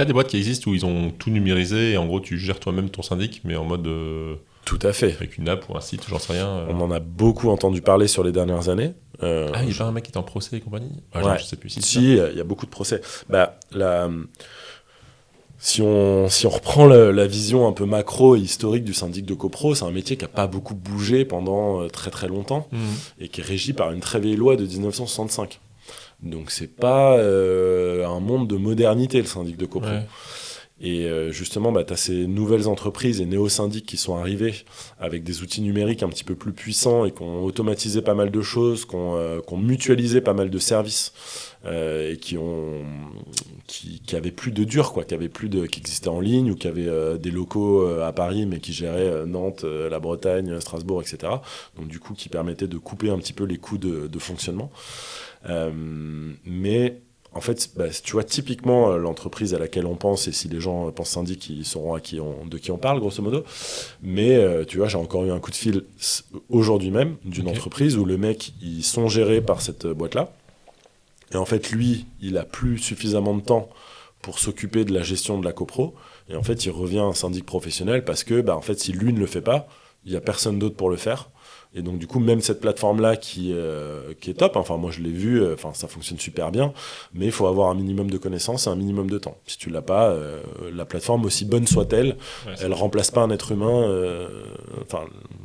Il y a des boîtes qui existent où ils ont tout numérisé et en gros tu gères toi-même ton syndic, mais en mode Tout à fait. avec une app ou un site, j'en sais rien. On en a beaucoup entendu parler sur les dernières années. Ah, il n'y a pas un mec qui est en procès et compagnie. Ouais. Je sais plus si. Si, il y a beaucoup de procès. Si on reprend la vision un peu macro et historique du syndic de copro, c'est un métier qui n'a pas beaucoup bougé pendant très très longtemps et qui est régi par une très vieille loi de 1965. Donc c'est pas un monde de modernité, le syndic de copro. Ouais. Et justement, tu as ces nouvelles entreprises et néo-syndics qui sont arrivés avec des outils numériques un petit peu plus puissants et qui ont automatisé pas mal de choses, qui ont mutualisé pas mal de services et qui avaient plus de dur, quoi, qui existaient en ligne ou qui avaient des locaux à Paris mais qui géraient Nantes, la Bretagne, Strasbourg, etc. Donc du coup, qui permettaient de couper un petit peu les coûts de fonctionnement. Mais en fait, tu vois, typiquement, l'entreprise à laquelle on pense, et si les gens pensent syndic, ils sauront de qui on parle, grosso modo. Mais tu vois, j'ai encore eu un coup de fil aujourd'hui même d'une entreprise où le mec, ils sont gérés par cette boîte-là. Et en fait, lui, il a plus suffisamment de temps pour s'occuper de la gestion de la copro. Et en fait, il revient à un syndic professionnel parce que, en fait, si lui ne le fait pas, il n'y a personne d'autre pour le faire. Et donc, du coup, même cette plateforme-là qui est top, enfin, moi, je l'ai vu, ça fonctionne super bien, mais il faut avoir un minimum de connaissances et un minimum de temps. Si tu l'as pas, la plateforme, aussi bonne soit-elle, elle remplace pas un être humain.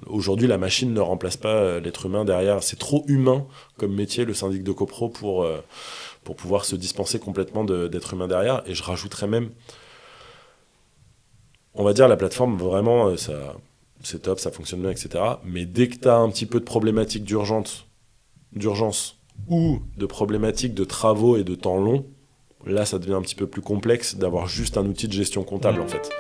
Aujourd'hui, la machine ne remplace pas l'être humain derrière. C'est trop humain comme métier, le syndic de copro, pour pouvoir se dispenser complètement d'être humain derrière. Et je rajouterais même, on va dire, la plateforme, vraiment, c'est top, ça fonctionne bien, etc. Mais dès que tu as un petit peu de problématiques d'urgence ou de problématiques de travaux et de temps long, là, ça devient un petit peu plus complexe d'avoir juste un outil de gestion comptable, en fait.